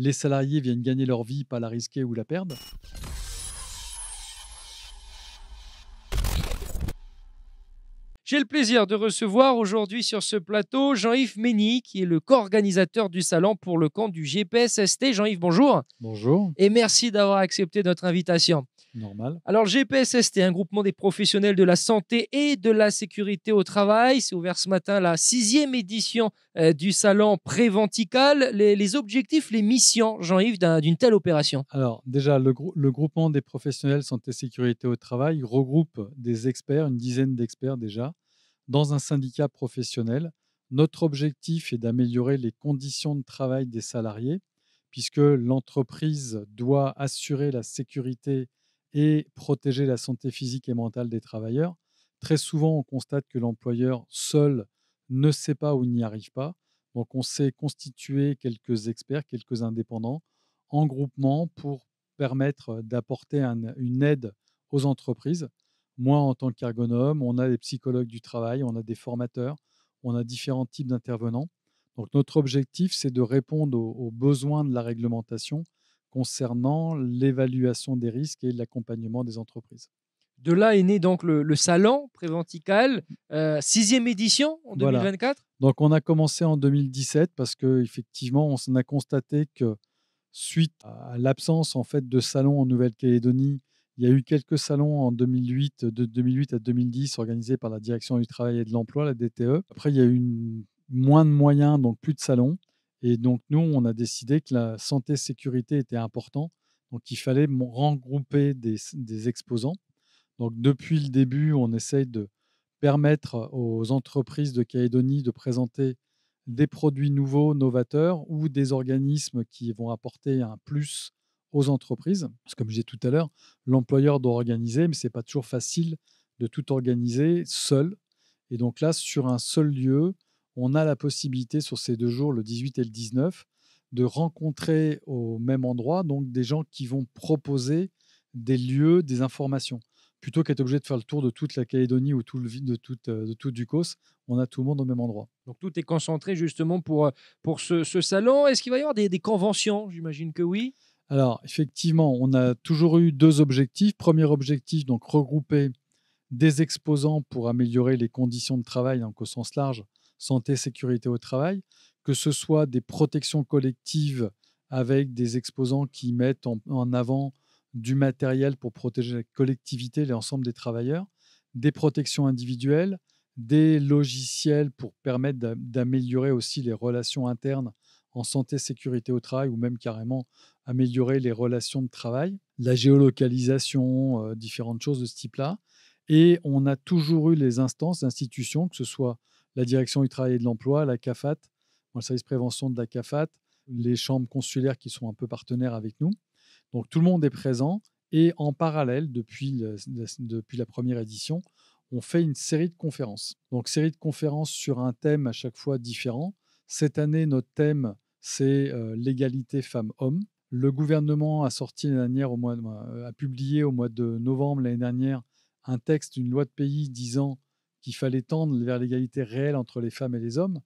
les salariés viennent gagner leur vie, pas la risquer ou la perdre. J'ai le plaisir de recevoir aujourd'hui sur ce plateau Jean-Yves Mény, qui est le co-organisateur du salon pour le compte du GPSST. Jean-Yves, bonjour Bonjour, et merci d'avoir accepté notre invitation. normal. Alors, GPSST, un groupement des professionnels de la santé et de la sécurité au travail, c'est ouvert ce matin la sixième édition du salon Préventical. Les objectifs, les missions, Jean-Yves, d'une telle opération. Alors déjà, le groupement des professionnels santé sécurité au travail regroupe des experts, une dizaine d'experts déjà, dans un syndicat professionnel. Notre objectif est d'améliorer les conditions de travail des salariés, puisque l'entreprise doit assurer la sécurité et protéger la santé physique et mentale des travailleurs. Très souvent, on constate que l'employeur seul ne sait pas ou n'y arrive pas. Donc, on s'est constitué quelques experts, quelques indépendants en groupement pour permettre d'apporter une aide aux entreprises. Moi, en tant qu'ergonome, on a des psychologues du travail, on a des formateurs, on a différents types d'intervenants. Donc notre objectif, c'est de répondre aux besoins de la réglementation concernant l'évaluation des risques et l'accompagnement des entreprises. De là est né donc le salon Préventical, sixième édition en Voilà. 2024. Donc on a commencé en 2017 parce qu'effectivement, on s'en a constaté que suite à l'absence en fait de salons en Nouvelle-Calédonie, il y a eu quelques salons en 2008, de 2008 à 2010 organisés par la Direction du travail et de l'emploi, la DTE. Après, il y a eu moins de moyens, donc plus de salons. Et donc nous, on a décidé que la santé-sécurité était important. Donc il fallait regrouper des exposants. Donc depuis le début, on essaye de permettre aux entreprises de Calédonie de présenter des produits nouveaux, novateurs ou des organismes qui vont apporter un plus aux entreprises. Parce que comme je disais tout à l'heure, l'employeur doit organiser, mais ce n'est pas toujours facile de tout organiser seul. Et donc là, sur un seul lieu, on a la possibilité sur ces 2 jours, le 18 et le 19, de rencontrer au même endroit donc des gens qui vont proposer des lieux, des informations. Plutôt qu'être obligé de faire le tour de toute la Calédonie ou tout le de tout Ducos, on a tout le monde au même endroit. Donc tout est concentré justement pour ce salon. Est-ce qu'il va y avoir des conventions? J'imagine que oui. Alors effectivement, on a toujours eu 2 objectifs. Premier objectif, donc regrouper des exposants pour améliorer les conditions de travail, donc au sens large, santé, sécurité au travail, que ce soit des protections collectives avec des exposants qui mettent en avant du matériel pour protéger la collectivité, l'ensemble des travailleurs, des protections individuelles, des logiciels pour permettre d'améliorer aussi les relations internes en santé, sécurité au travail ou même carrément améliorer les relations de travail, la géolocalisation, différentes choses de ce type-là. Et on a toujours eu les instances, institutions, que ce soit la direction du travail et de l'emploi, la CAFAT, le service prévention de la CAFAT, les chambres consulaires qui sont un peu partenaires avec nous. Donc tout le monde est présent et en parallèle, depuis la première édition, on fait une série de conférences. Donc série de conférences sur un thème à chaque fois différent. Cette année, notre thème, c'est l'égalité femmes-hommes. Le gouvernement a sorti l'année dernière, a publié au mois de novembre l'année dernière un texte, une loi de pays disant qu'il fallait tendre vers l'égalité réelle entre les femmes et les hommes.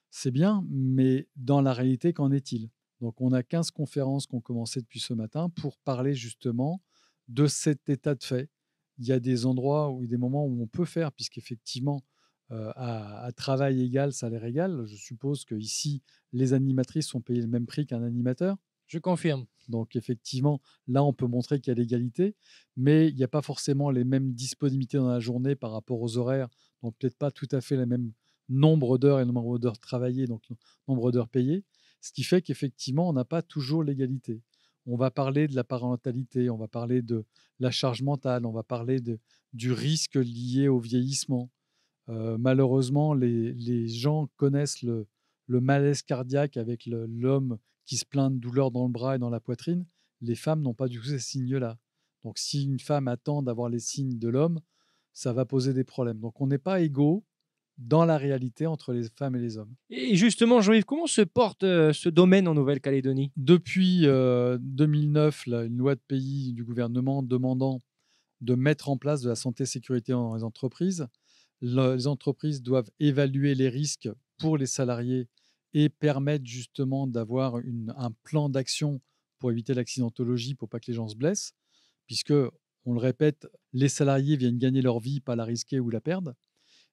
C'est bien, mais dans la réalité, qu'en est-il? Donc on a 15 conférences qui ont commencé depuis ce matin pour parler justement de cet état de fait. Il y a des endroits ou des moments où on peut faire, puisqu'effectivement, à travail égal, salaire égal, je suppose qu'ici, les animatrices sont payées le même prix qu'un animateur. Je confirme. Donc effectivement, là, on peut montrer qu'il y a l'égalité, mais il n'y a pas forcément les mêmes disponibilités dans la journée par rapport aux horaires, donc peut-être pas tout à fait le même nombre d'heures et le nombre d'heures travaillées, donc le nombre d'heures payées, ce qui fait qu'effectivement, on n'a pas toujours l'égalité. On va parler de la parentalité, on va parler de la charge mentale, on va parler du risque lié au vieillissement. Malheureusement, les gens connaissent le malaise cardiaque avec l'homme qui se plaint de douleurs dans le bras et dans la poitrine. Les femmes n'ont pas du tout ces signes-là. Donc si une femme attend d'avoir les signes de l'homme, ça va poser des problèmes. Donc on n'est pas égaux dans la réalité entre les femmes et les hommes. Et justement, Jean-Yves, comment se porte ce domaine en Nouvelle-Calédonie? Depuis 2009, une loi de pays du gouvernement demandant de mettre en place de la santé-sécurité dans les entreprises. Les entreprises doivent évaluer les risques pour les salariés et permettent justement d'avoir un plan d'action pour éviter l'accidentologie, pour pas que les gens se blessent, puisque, on le répète, les salariés viennent gagner leur vie, pas la risquer ou la perdre.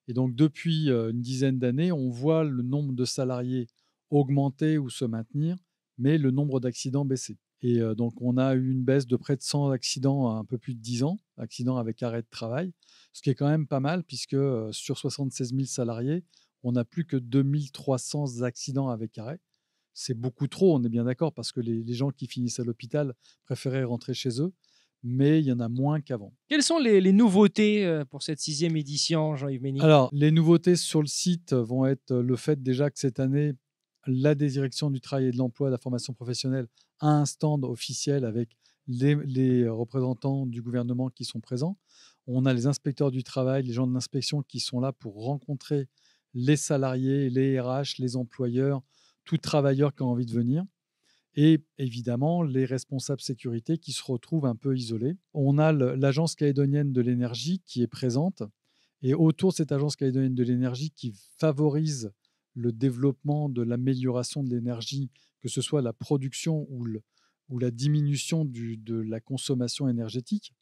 Et donc depuis une dizaine d'années, on voit le nombre de salariés augmenter ou se maintenir, mais le nombre d'accidents baisser. Et donc on a eu une baisse de près de 100 accidents à un peu plus de 10 ans, accidents avec arrêt de travail, ce qui est quand même pas mal puisque sur 76 000 salariés, on n'a plus que 2 300 accidents avec arrêt. C'est beaucoup trop, on est bien d'accord, parce que les gens qui finissent à l'hôpital préféraient rentrer chez eux, mais il y en a moins qu'avant. Quelles sont les nouveautés pour cette 6e édition, Jean-Yves Mény? Alors, les nouveautés sur le site vont être le fait déjà que cette année, la Direction du travail et de l'emploi, de la formation professionnelle a un stand officiel avec les représentants du gouvernement qui sont présents. On a les inspecteurs du travail, les gens de l'inspection qui sont là pour rencontrer les salariés, les RH, les employeurs, tout travailleur qui a envie de venir. Et évidemment, les responsables sécurité qui se retrouvent un peu isolés. On a l'Agence calédonienne de l'énergie qui est présente. Et autour de cette Agence calédonienne de l'énergie qui favorise le développement de l'amélioration de l'énergie, que ce soit la production ou la diminution de la consommation énergétique,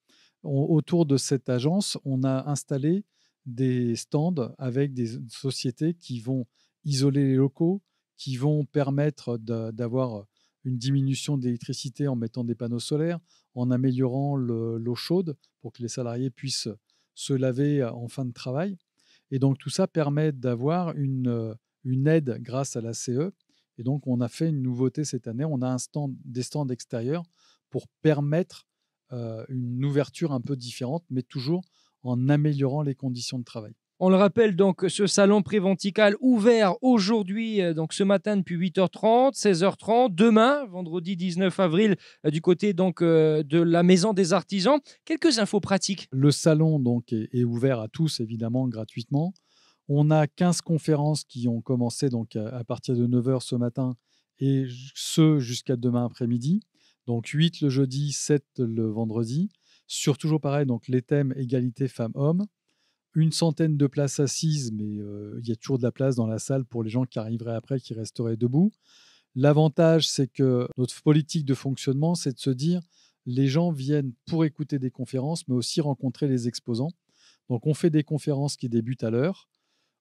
autour de cette agence, on a installé des stands avec des sociétés qui vont isoler les locaux, qui vont permettre d'avoir une diminution d'électricité en mettant des panneaux solaires, en améliorant l'eau chaude pour que les salariés puissent se laver en fin de travail. Et donc tout ça permet d'avoir une aide grâce à la CE. Et donc on a fait une nouveauté cette année, on a des stands extérieurs pour permettre une ouverture un peu différente, mais toujours en améliorant les conditions de travail. On le rappelle donc, ce salon Préventical ouvert aujourd'hui, donc ce matin depuis 8h30, 16h30, demain, vendredi 19 avril, du côté donc de la Maison des Artisans. Quelques infos pratiques. Le salon donc est ouvert à tous, évidemment, gratuitement. On a 15 conférences qui ont commencé donc à partir de 9h ce matin et ce jusqu'à demain après-midi. Donc 8 le jeudi, 7 le vendredi. Sur toujours pareil, donc les thèmes égalité femmes-hommes. Une centaine de places assises, mais il y a toujours de la place dans la salle pour les gens qui arriveraient après, qui resteraient debout. L'avantage, c'est que notre politique de fonctionnement, c'est de se dire, les gens viennent pour écouter des conférences, mais aussi rencontrer les exposants. Donc, on fait des conférences qui débutent à l'heure,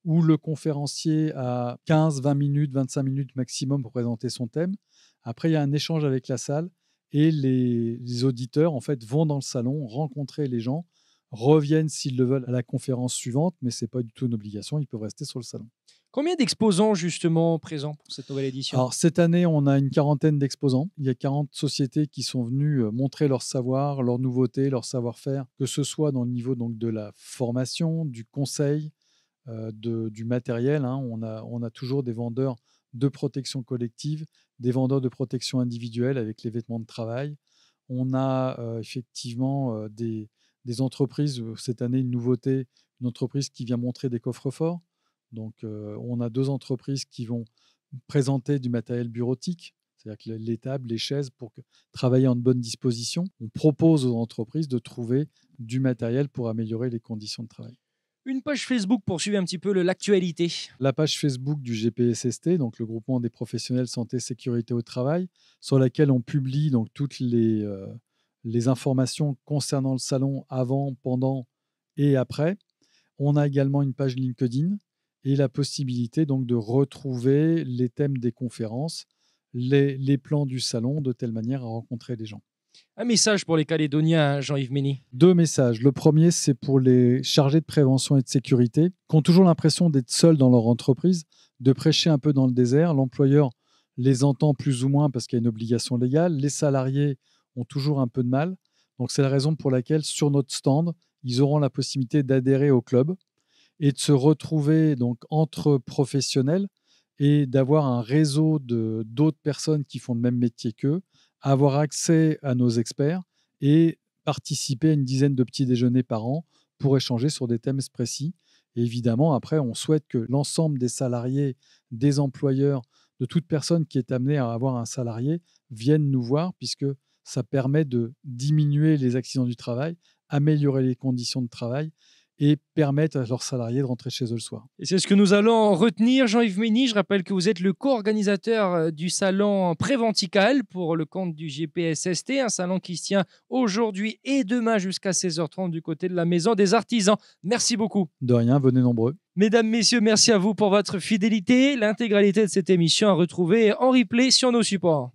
où le conférencier a 15, 20 minutes, 25 minutes maximum pour présenter son thème. Après, il y a un échange avec la salle et les auditeurs, en fait, vont dans le salon rencontrer les gens, reviennent s'ils le veulent à la conférence suivante, mais ce n'est pas du tout une obligation, ils peuvent rester sur le salon. Combien d'exposants justement présents pour cette nouvelle édition? Alors, cette année, on a une quarantaine d'exposants. Il y a 40 sociétés qui sont venues montrer leur savoir, leurs nouveautés, leur savoir-faire, que ce soit dans le niveau donc, de la formation, du conseil, du matériel. Hein. On a toujours des vendeurs de protection collective, des vendeurs de protection individuelle avec les vêtements de travail. On a effectivement des entreprises. Cette année, une nouveauté, une entreprise qui vient montrer des coffres-forts. Donc, on a 2 entreprises qui vont présenter du matériel bureautique, c'est-à-dire que les tables, les chaises, pour travailler en de bonnes dispositions. On propose aux entreprises de trouver du matériel pour améliorer les conditions de travail. Une page Facebook pour suivre un petit peu l'actualité. La page Facebook du GPSST, donc le groupement des professionnels santé sécurité au travail, sur laquelle on publie donc toutes les informations concernant le salon avant, pendant et après. On a également une page LinkedIn et la possibilité donc de retrouver les thèmes des conférences, les plans du salon, de telle manière à rencontrer les gens. Un message pour les Calédoniens, Jean-Yves Mény. 2 messages. Le premier, c'est pour les chargés de prévention et de sécurité qui ont toujours l'impression d'être seuls dans leur entreprise, de prêcher un peu dans le désert. L'employeur les entend plus ou moins parce qu'il y a une obligation légale. Les salariés ont toujours un peu de mal. Donc, c'est la raison pour laquelle, sur notre stand, ils auront la possibilité d'adhérer au club et de se retrouver donc entre professionnels et d'avoir un réseau d'autres personnes qui font le même métier qu'eux, avoir accès à nos experts et participer à une dizaine de petits déjeuners par an pour échanger sur des thèmes précis. Et évidemment, après, on souhaite que l'ensemble des salariés, des employeurs, de toute personne qui est amenée à avoir un salarié viennent nous voir, puisque ça permet de diminuer les accidents du travail, améliorer les conditions de travail et permettent à leurs salariés de rentrer chez eux le soir. Et c'est ce que nous allons retenir, Jean-Yves Mény. Je rappelle que vous êtes le co-organisateur du salon Préventical pour le compte du GPSST, un salon qui se tient aujourd'hui et demain jusqu'à 16h30 du côté de la Maison des Artisans. Merci beaucoup. De rien, venez nombreux. Mesdames, messieurs, merci à vous pour votre fidélité. L'intégralité de cette émission à retrouver en replay sur nos supports.